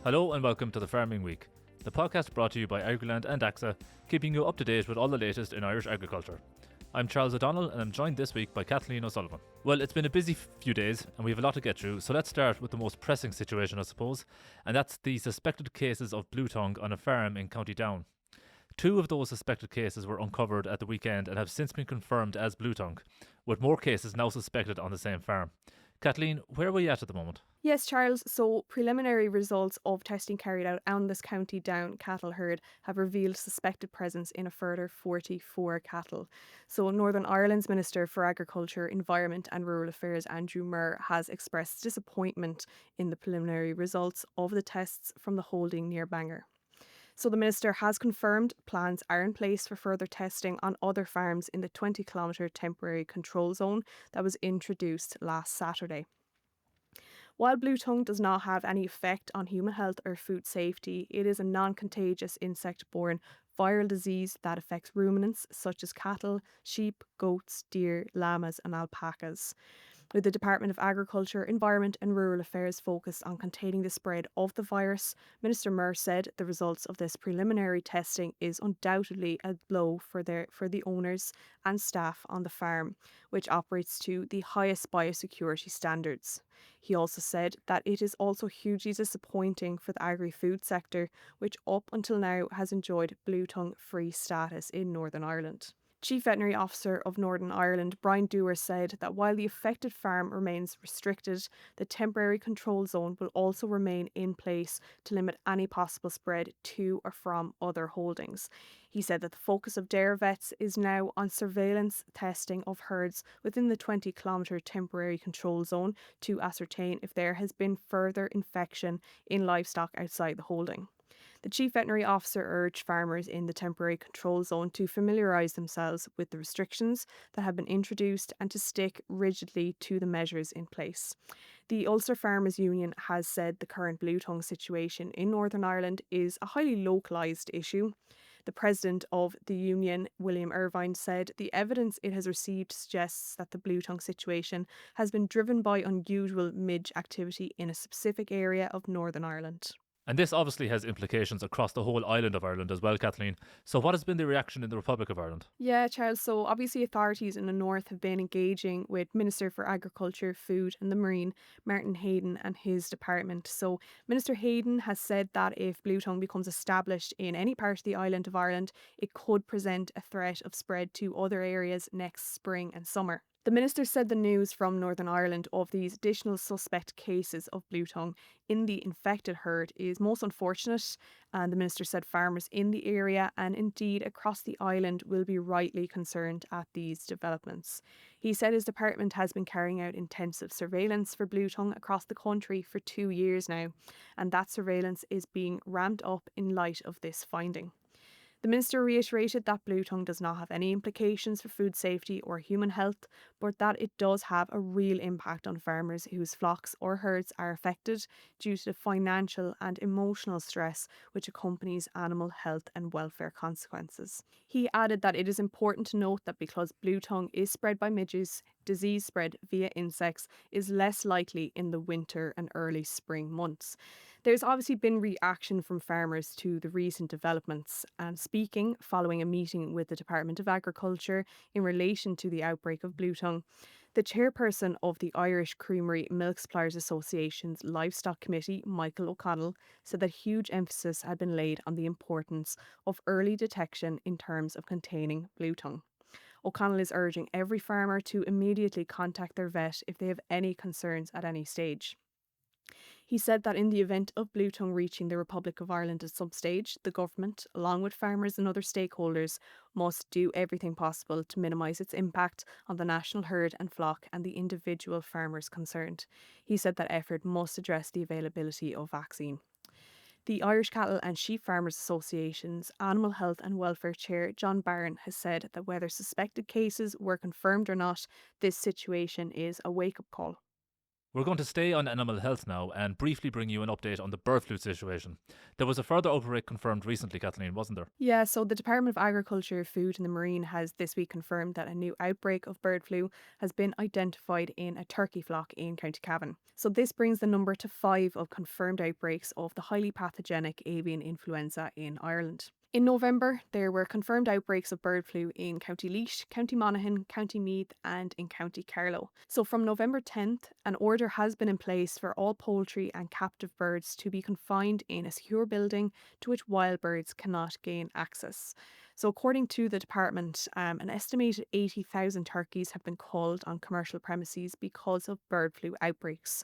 Hello and welcome to the Farming Week, the podcast brought to you by Agriland.ie, keeping you up to date with all the latest in Irish agriculture. I'm Charles O'Donnell and I'm joined this week by Kathleen O'Sullivan. Well, it's been a busy few days and we have a lot to get through, so let's start with the most pressing situation, I suppose, and that's the suspected cases of Bluetongue on a farm in County Down. 2 of those suspected cases were uncovered at the weekend and have since been confirmed as Bluetongue, with more cases now suspected on the same farm. Kathleen, where are we at the moment? Yes, Charles. So preliminary results of testing carried out on this County Down cattle herd have revealed suspected presence in a further 44 cattle. So Northern Ireland's Minister for Agriculture, Environment and Rural Affairs, Andrew Muir, has expressed disappointment in the preliminary results of the tests from the holding near Bangor. So the Minister has confirmed plans are in place for further testing on other farms in the 20-kilometre temporary control zone that was introduced last Saturday. While Bluetongue does not have any effect on human health or food safety, it is a non-contagious insect-borne viral disease that affects ruminants such as cattle, sheep, goats, deer, llamas and alpacas. With the Department of Agriculture, Environment and Rural Affairs focused on containing the spread of the virus, Minister Muir said the results of this preliminary testing is undoubtedly a blow for the owners and staff on the farm, which operates to the highest biosecurity standards. He also said that it is also hugely disappointing for the agri-food sector, which up until now has enjoyed Bluetongue-free status in Northern Ireland. Chief Veterinary Officer of Northern Ireland, Brian Dewar, said that while the affected farm remains restricted, the temporary control zone will also remain in place to limit any possible spread to or from other holdings. He said that the focus of Dare Vets is now on surveillance testing of herds within the 20-kilometre temporary control zone to ascertain if there has been further infection in livestock outside the holding. The Chief Veterinary Officer urged farmers in the temporary control zone to familiarise themselves with the restrictions that have been introduced and to stick rigidly to the measures in place. The Ulster Farmers Union has said the current Bluetongue situation in Northern Ireland is a highly localised issue. The president of the union, William Irvine, said the evidence it has received suggests that the Bluetongue situation has been driven by unusual midge activity in a specific area of Northern Ireland. And this obviously has implications across the whole island of Ireland as well, Kathleen. So what has been the reaction in the Republic of Ireland? Yeah, Charles. So obviously authorities in the north have been engaging with Minister for Agriculture, Food and the Marine, Martin Hayden, and his department. So Minister Hayden has said that if Bluetongue becomes established in any part of the island of Ireland, it could present a threat of spread to other areas next spring and summer. The Minister said the news from Northern Ireland of these additional suspect cases of Bluetongue in the infected herd is most unfortunate, and the Minister said farmers in the area and indeed across the island will be rightly concerned at these developments. He said his department has been carrying out intensive surveillance for Bluetongue across the country for 2 years now, and that surveillance is being ramped up in light of this finding. The Minister reiterated that Bluetongue does not have any implications for food safety or human health, but that it does have a real impact on farmers whose flocks or herds are affected due to the financial and emotional stress which accompanies animal health and welfare consequences. He added that it is important to note that because Bluetongue is spread by midges, disease spread via insects is less likely in the winter and early spring months. There's obviously been reaction from farmers to the recent developments, and speaking following a meeting with the Department of Agriculture in relation to the outbreak of Bluetongue, the chairperson of the Irish Creamery Milk Suppliers Association's Livestock Committee, Michael O'Connell, said that huge emphasis had been laid on the importance of early detection in terms of containing Bluetongue. O'Connell is urging every farmer to immediately contact their vet if they have any concerns at any stage. He said that in the event of Bluetongue reaching the Republic of Ireland at some stage, the government, along with farmers and other stakeholders, must do everything possible to minimise its impact on the national herd and flock and the individual farmers concerned. He said that effort must address the availability of vaccine. The Irish Cattle and Sheep Farmers Association's Animal Health and Welfare Chair, John Barron, has said that whether suspected cases were confirmed or not, this situation is a wake-up call. We're going to stay on animal health now and briefly bring you an update on the bird flu situation. There was a further outbreak confirmed recently, Kathleen, wasn't there? Yeah, so the Department of Agriculture, Food and the Marine has this week confirmed that a new outbreak of bird flu has been identified in a turkey flock in County Cavan. So this brings the number to 5 of confirmed outbreaks of the highly pathogenic avian influenza in Ireland. In November, there were confirmed outbreaks of bird flu in County Laois, County Monaghan, County Meath and in County Carlow. So from November 10th, an order has been in place for all poultry and captive birds to be confined in a secure building to which wild birds cannot gain access. So according to the department, an estimated 80,000 turkeys have been culled on commercial premises because of bird flu outbreaks.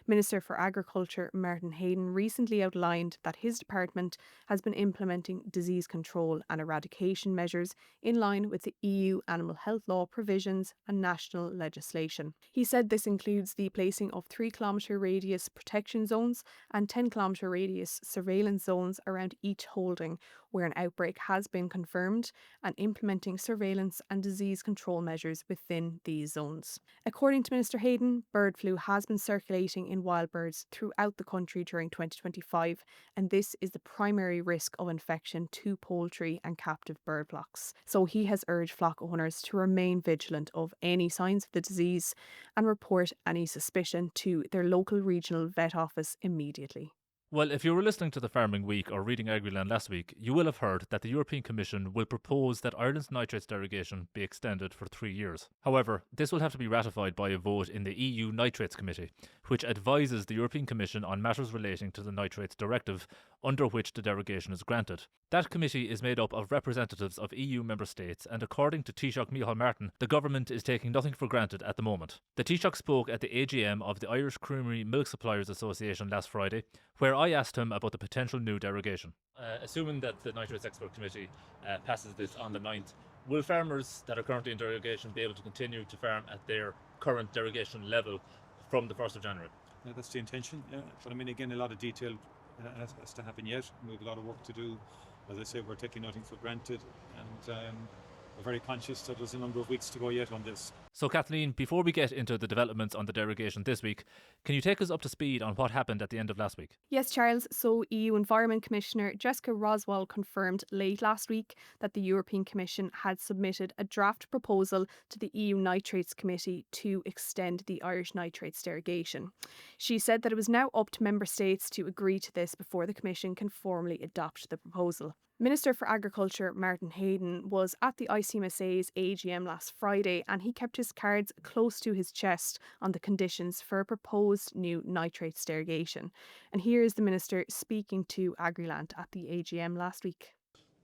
Minister for Agriculture Martin Hayden recently outlined that his department has been implementing disease control and eradication measures in line with the EU animal health law provisions and national legislation. He said this includes the placing of 3-kilometre radius protection zones and 10-kilometre radius surveillance zones around each holding where an outbreak has been confirmed and implementing surveillance and disease control measures within these zones. According to Minister Hayden, bird flu has been circulating in wild birds throughout the country during 2025, and this is the primary risk of infection to poultry and captive bird flocks. So he has urged flock owners to remain vigilant of any signs of the disease and report any suspicion to their local regional vet office immediately. Well, if you were listening to the Farming Week or reading Agriland last week, you will have heard that the European Commission will propose that Ireland's nitrates derogation be extended for 3 years. However, this will have to be ratified by a vote in the EU Nitrates Committee, which advises the European Commission on matters relating to the Nitrates Directive, under which the derogation is granted. That committee is made up of representatives of EU member states, and according to Taoiseach Micheál Martin, the government is taking nothing for granted at the moment. The Taoiseach spoke at the AGM of the Irish Creamery Milk Suppliers Association last Friday, where I asked him about the potential new derogation. Assuming that the Nitrates Expert Committee passes this on the 9th, will farmers that are currently in derogation be able to continue to farm at their current derogation level from the 1st of January? Yeah, that's the intention, yeah. But I mean, again, a lot of detail has to happen yet. We have a lot of work to do. As I say, we're taking nothing for granted, and we're very conscious that there's a number of weeks to go yet on this. So Kathleen, before we get into the developments on the derogation this week, can you take us up to speed on what happened at the end of last week? Yes, Charles. So EU Environment Commissioner Jessica Roswell confirmed late last week that the European Commission had submitted a draft proposal to the EU Nitrates Committee to extend the Irish nitrates derogation. She said that it was now up to member states to agree to this before the Commission can formally adopt the proposal. Minister for Agriculture Martin Hayden was at the ICMSA's AGM last Friday, and he kept his cards close to his chest on the conditions for a proposed new nitrates derogation. And here is the Minister speaking to Agriland at the AGM last week.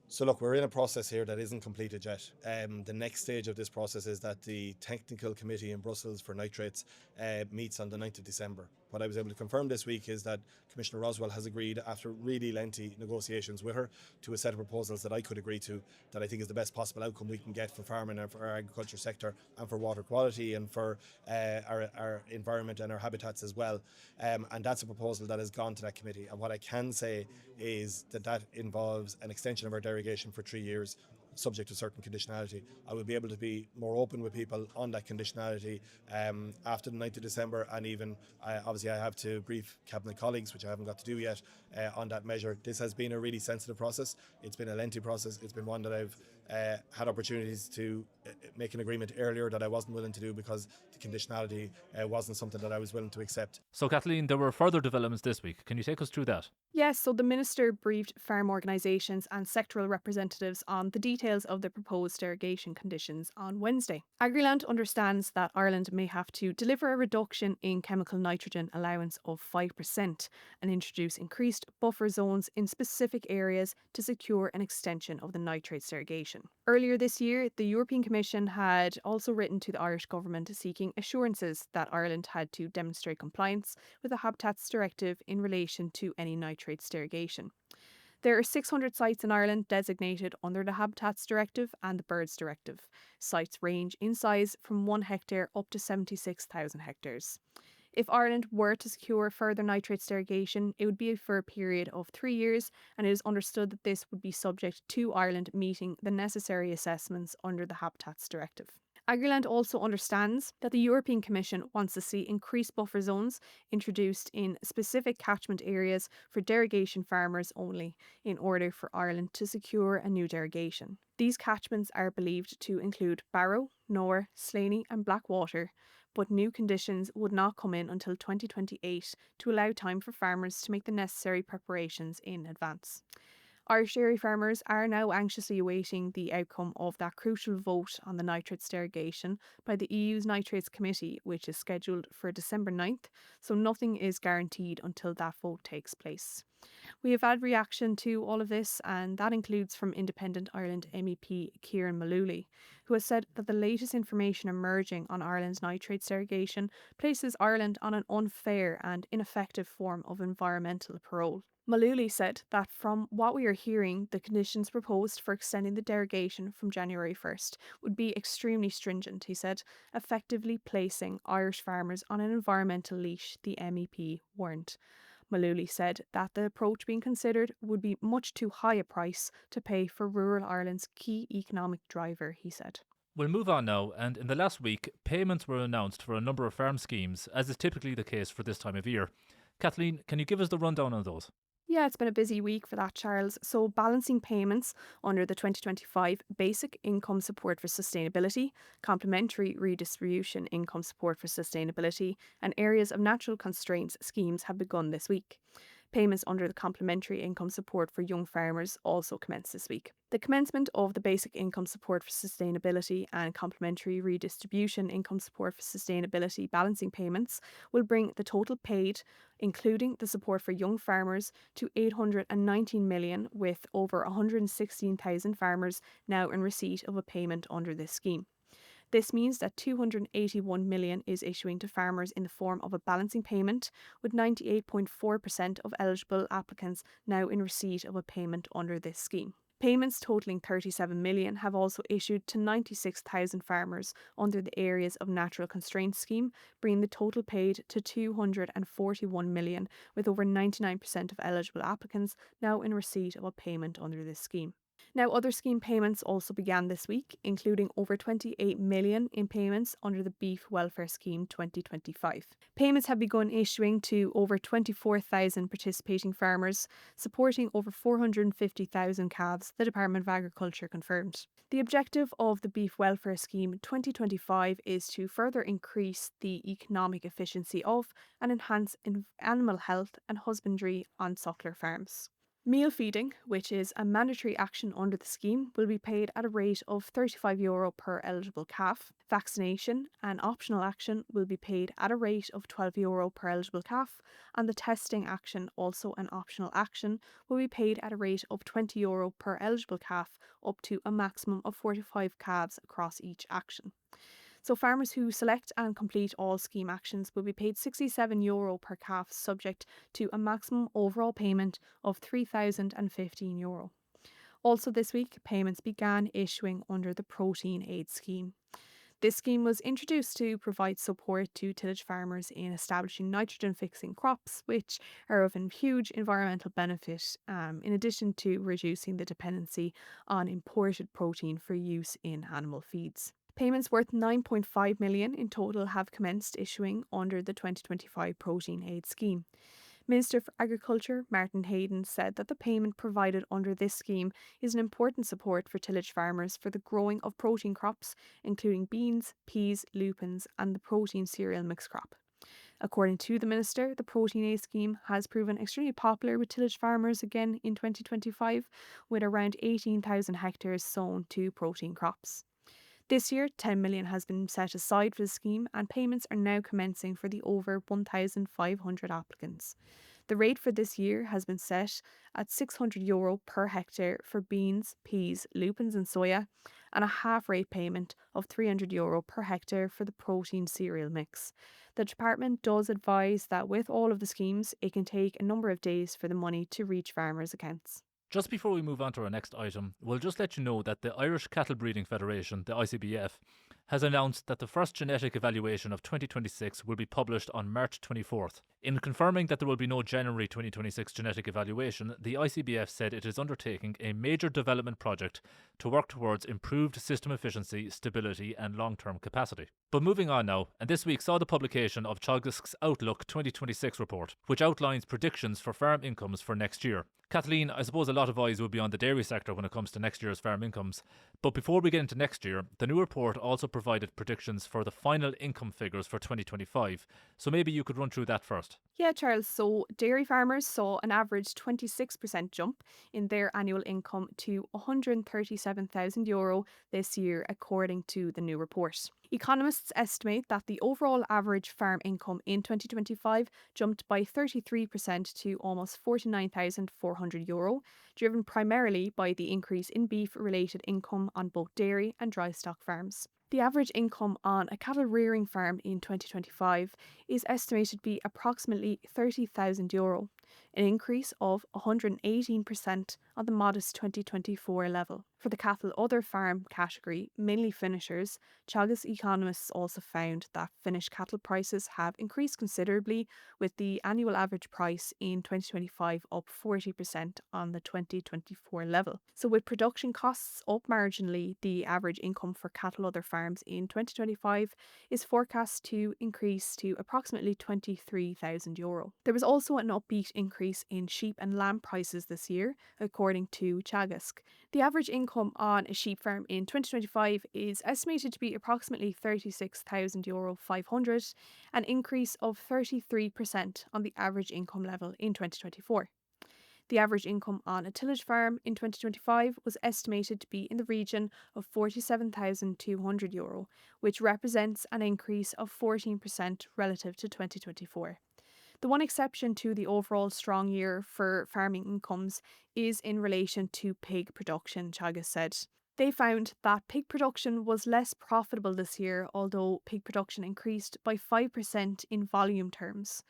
So look, we're in a process here that isn't completed yet. The next stage of this process is that the technical committee in Brussels for nitrates meets on the 9th of December. What I was able to confirm this week is that Commissioner Roswell has agreed, after really lengthy negotiations with her, to a set of proposals that I could agree to, that I think is the best possible outcome we can get for farming and for our agriculture sector and for water quality and for our environment and our habitats as well. And that's a proposal that has gone to that committee. And what I can say is that involves an extension of our derogation for 3 years, subject to certain conditionality. I will be able to be more open with people on that conditionality after the 9th of December, and even obviously I have to brief cabinet colleagues, which I haven't got to do yet, on that measure. This has been a really sensitive process. It's been a lengthy process. It's been one that I've had opportunities to make an agreement earlier that I wasn't willing to do because the conditionality wasn't something that I was willing to accept. So Kathleen, there were further developments this week. Can you take us through that? Yes, so the Minister briefed farm organisations and sectoral representatives on the details of the proposed derogation conditions on Wednesday. Agriland understands that Ireland may have to deliver a reduction in chemical nitrogen allowance of 5% and introduce increased buffer zones in specific areas to secure an extension of the nitrates derogation. Earlier this year, the European Commission had also written to the Irish government seeking assurances that Ireland had to demonstrate compliance with the Habitats Directive in relation to any nitrates derogation. There are 600 sites in Ireland designated under the Habitats Directive and the Birds Directive. Sites range in size from 1 hectare up to 76,000 hectares. If Ireland were to secure further nitrates derogation, it would be for a period of 3 years, and it is understood that this would be subject to Ireland meeting the necessary assessments under the Habitats Directive. Agriland also understands that the European Commission wants to see increased buffer zones introduced in specific catchment areas for derogation farmers only in order for Ireland to secure a new derogation. These catchments are believed to include Barrow, Nore, Slaney and Blackwater, but new conditions would not come in until 2028 to allow time for farmers to make the necessary preparations in advance. Irish dairy farmers are now anxiously awaiting the outcome of that crucial vote on the nitrates derogation by the EU's Nitrates Committee, which is scheduled for December 9th, so nothing is guaranteed until that vote takes place. We have had reaction to all of this, and that includes from Independent Ireland MEP Kieran Mullooly, who has said that the latest information emerging on Ireland's nitrates derogation places Ireland on an unfair and ineffective form of environmental parole. Mullooly said that from what we are hearing, the conditions proposed for extending the derogation from January 1st would be extremely stringent, he said, effectively placing Irish farmers on an environmental leash, the MEP warned. Mullooly said that the approach being considered would be much too high a price to pay for rural Ireland's key economic driver, he said. We'll move on now, and in the last week, payments were announced for a number of farm schemes, as is typically the case for this time of year. Kathleen, can you give us the rundown on those? Yeah, it's been a busy week for that, Charles. So, balancing payments under the 2025 Basic Income Support for Sustainability, Complementary Redistribution Income Support for Sustainability, and Areas of Natural Constraints schemes have begun this week. Payments under the Complementary Income Support for Young Farmers also commenced this week. The commencement of the Basic Income Support for Sustainability and Complementary Redistribution Income Support for Sustainability balancing payments will bring the total paid, including the support for young farmers, to 819 million, with over 116,000 farmers now in receipt of a payment under this scheme. This means that 281 million is issuing to farmers in the form of a balancing payment, with 98.4% of eligible applicants now in receipt of a payment under this scheme. Payments totalling 37 million have also issued to 96,000 farmers under the Areas of Natural Constraints scheme, bringing the total paid to 241 million, with over 99% of eligible applicants now in receipt of a payment under this scheme. Now, other scheme payments also began this week, including over 28 million in payments under the Beef Welfare Scheme 2025. Payments have begun issuing to over 24,000 participating farmers, supporting over 450,000 calves, the Department of Agriculture confirmed. The objective of the Beef Welfare Scheme 2025 is to further increase the economic efficiency of and enhance animal health and husbandry on suckler farms. Meal feeding, which is a mandatory action under the scheme, will be paid at a rate of €35 per eligible calf. Vaccination, an optional action, will be paid at a rate of €12 per eligible calf, and the testing action, also an optional action, will be paid at a rate of €20 per eligible calf, up to a maximum of 45 calves across each action. So farmers who select and complete all scheme actions will be paid €67 per calf, subject to a maximum overall payment of €3,015. Also this week, payments began issuing under the Protein Aid Scheme. This scheme was introduced to provide support to tillage farmers in establishing nitrogen-fixing crops, which are of a huge environmental benefit, in addition to reducing the dependency on imported protein for use in animal feeds. Payments worth 9.5 million in total have commenced issuing under the 2025 Protein Aid Scheme. Minister for Agriculture Martin Hayden said that the payment provided under this scheme is an important support for tillage farmers for the growing of protein crops, including beans, peas, lupins and the protein cereal mix crop. According to the Minister, the Protein Aid Scheme has proven extremely popular with tillage farmers again in 2025, with around 18,000 hectares sown to protein crops. This year, 10 million has been set aside for the scheme, and payments are now commencing for the over 1,500 applicants. The rate for this year has been set at €600 per hectare for beans, peas, lupins and soya, and a half rate payment of €300 per hectare for the protein cereal mix. The department does advise that with all of the schemes, it can take a number of days for the money to reach farmers' accounts. Just before we move on to our next item, we'll just let you know that the Irish Cattle Breeding Federation, the ICBF, has announced that the first genetic evaluation of 2026 will be published on March 24th. In confirming that there will be no January 2026 genetic evaluation, the ICBF said it is undertaking a major development project to work towards improved system efficiency, stability and long-term capacity. But moving on now, and this week saw the publication of Teagasc's Outlook 2026 report, which outlines predictions for farm incomes for next year. Kathleen, I suppose a lot of eyes will be on the dairy sector when it comes to next year's farm incomes. But before we get into next year, the new report also provided predictions for the final income figures for 2025. So maybe you could run through that first. Yeah, Charles. So dairy farmers saw an average 26% jump in their annual income to €137,000 this year, according to the new report. Economists estimate that the overall average farm income in 2025 jumped by 33% to almost €49,400, driven primarily by the increase in beef-related income on both dairy and dry stock farms. The average income on a cattle rearing farm in 2025 is estimated to be approximately €30,000, an increase of 118% on the modest 2024 level. For the cattle other farm category, mainly finishers, Teagasc economists also found that finished cattle prices have increased considerably, with the annual average price in 2025 up 40% on the 2024 level. So with production costs up marginally, the average income for cattle other farms in 2025 is forecast to increase to approximately €23,000. There was also an upbeat increase in sheep and lamb prices this year, according to Teagasc. The average income on a sheep farm in 2025 is estimated to be approximately €36,500, an increase of 33% on the average income level in 2024. The average income on a tillage farm in 2025 was estimated to be in the region of €47,200, which represents an increase of 14% relative to 2024. The one exception to the overall strong year for farming incomes is in relation to pig production, Teagasc said. They found that pig production was less profitable this year, although pig production increased by 5% in volume terms.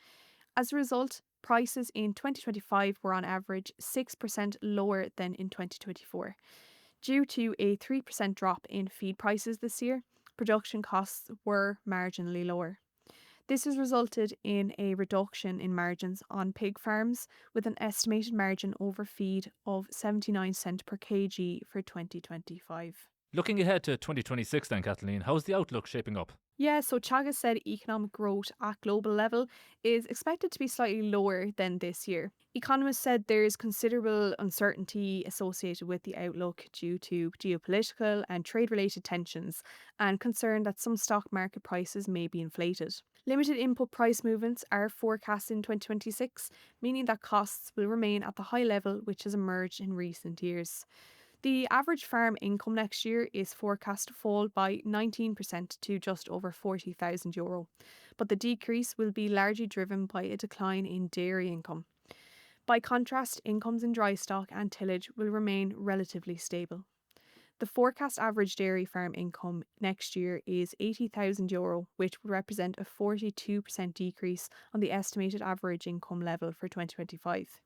As a result, prices in 2025 were on average 6% lower than in 2024. Due to a 3% drop in feed prices this year, production costs were marginally lower. This has resulted in a reduction in margins on pig farms, with an estimated margin over feed of 79 cents per kg for 2025. Looking ahead to 2026 then, Kathleen, how's the outlook shaping up? Yeah, so Teagasc said economic growth at global level is expected to be slightly lower than this year. Economists said there is considerable uncertainty associated with the outlook due to geopolitical and trade-related tensions, and concern that some stock market prices may be inflated. Limited input price movements are forecast in 2026, meaning that costs will remain at the high level which has emerged in recent years. The average farm income next year is forecast to fall by 19% to just over €40,000, but the decrease will be largely driven by a decline in dairy income. By contrast, incomes in dry stock and tillage will remain relatively stable. The forecast average dairy farm income next year is €80,000, which would represent a 42% decrease on the estimated average income level for 2025.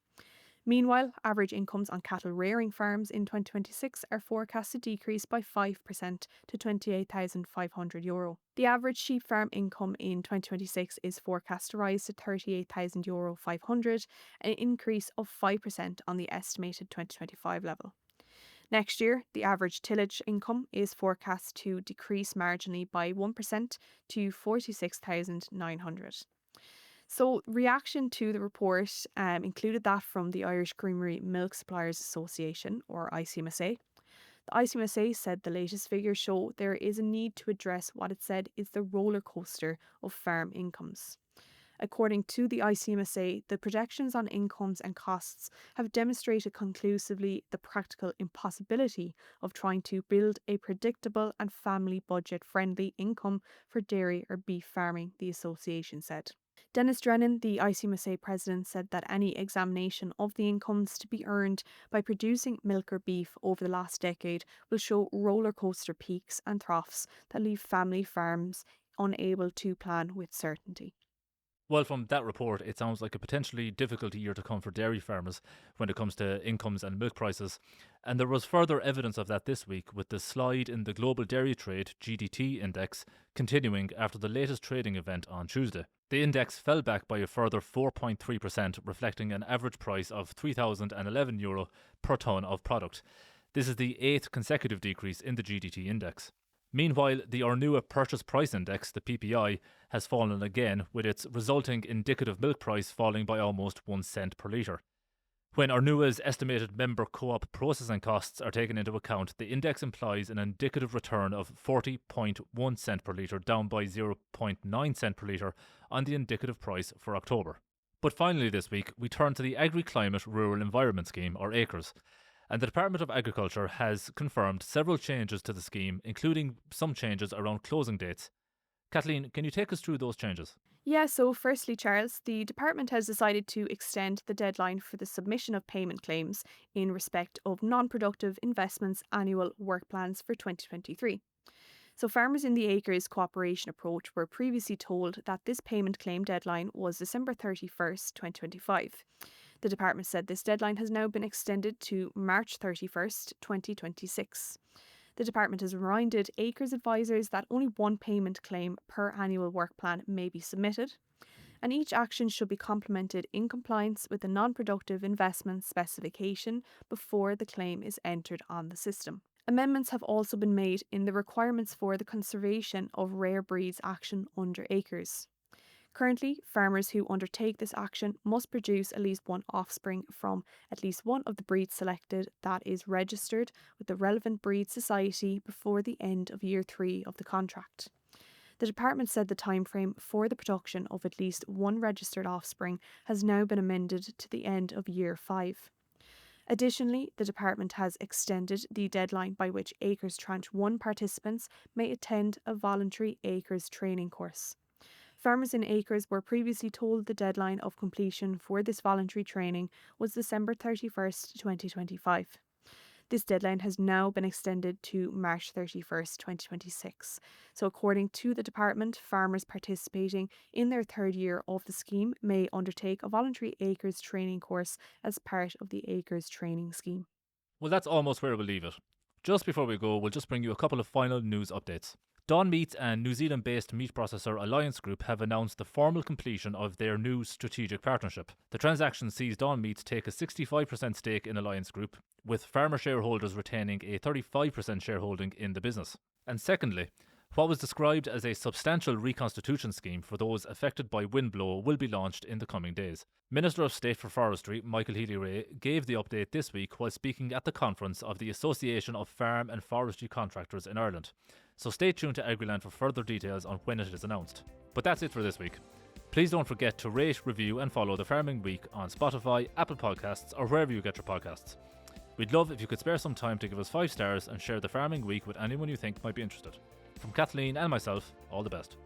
Meanwhile, average incomes on cattle rearing farms in 2026 are forecast to decrease by 5% to €28,500. The average sheep farm income in 2026 is forecast to rise to €38,500, an increase of 5% on the estimated 2025 level. Next year, the average tillage income is forecast to decrease marginally by 1% to €46,900. So, reaction to the report included that from the Irish Creamery Milk Suppliers Association, or ICMSA. The ICMSA said the latest figures show there is a need to address what it said is the roller coaster of farm incomes. According to the ICMSA, the projections on incomes and costs have demonstrated conclusively the practical impossibility of trying to build a predictable and family budget-friendly income for dairy or beef farming, the association said. Dennis Drennan, the ICMSA president, said that any examination of the incomes to be earned by producing milk or beef over the last decade will show roller coaster peaks and troughs that leave family farms unable to plan with certainty. Well, from that report, it sounds like a potentially difficult year to come for dairy farmers when it comes to incomes and milk prices. And there was further evidence of that this week with the slide in the Global Dairy Trade GDT index continuing after the latest trading event on Tuesday. The index fell back by a further 4.3%, reflecting an average price of €3,011 per tonne of product. This is the 8th consecutive decrease in the GDT index. Meanwhile, the Ornua Purchase Price Index, the PPI, has fallen again, with its resulting indicative milk price falling by almost 1 cent per litre. When Ornua's estimated member co-op processing costs are taken into account, the index implies an indicative return of 40.1 cent per litre, down by 0.9 cent per litre on the indicative price for October. But finally this week, we turn to the Agri-Climate Rural Environment Scheme, or ACRES. And the Department of Agriculture has confirmed several changes to the scheme, including some changes around closing dates. Kathleen, can you take us through those changes? Yeah, so firstly, Charles, the department has decided to extend the deadline for the submission of payment claims in respect of non-productive investments annual work plans for 2023. So farmers in the Acres cooperation approach were previously told that this payment claim deadline was December 31st, 2025. The department said this deadline has now been extended to March 31st, 2026. The department has reminded Acres advisors that only one payment claim per annual work plan may be submitted, and each action should be complemented in compliance with the non-productive investment specification before the claim is entered on the system. Amendments have also been made in the requirements for the conservation of rare breeds action under Acres. Currently, farmers who undertake this action must produce at least one offspring from at least one of the breeds selected that is registered with the relevant breed society before the end of year 3 of the contract. The department said the timeframe for the production of at least one registered offspring has now been amended to the end of year 5. Additionally, the department has extended the deadline by which Acres Tranche 1 participants may attend a voluntary Acres training course. Farmers in Acres were previously told the deadline of completion for this voluntary training was December 31st, 2025. This deadline has now been extended to March 31st, 2026. So according to the department, farmers participating in their third year of the scheme may undertake a voluntary Acres training course as part of the Acres training scheme. Well, that's almost where we'll leave it. Just before we go, we'll just bring you a couple of final news updates. Dawn Meats and New Zealand-based meat processor Alliance Group have announced the formal completion of their new strategic partnership. The transaction sees Dawn Meats take a 65% stake in Alliance Group, with farmer shareholders retaining a 35% shareholding in the business. And secondly, what was described as a substantial reconstitution scheme for those affected by windblow will be launched in the coming days. Minister of State for Forestry, Michael Healy-Rae, gave the update this week while speaking at the conference of the Association of Farm and Forestry Contractors in Ireland. So stay tuned to Agriland for further details on when it is announced. But that's it for this week. Please don't forget to rate, review and follow The Farming Week on Spotify, Apple Podcasts or wherever you get your podcasts. We'd love if you could spare some time to give us 5 stars and share The Farming Week with anyone you think might be interested. From Kathleen and myself, all the best.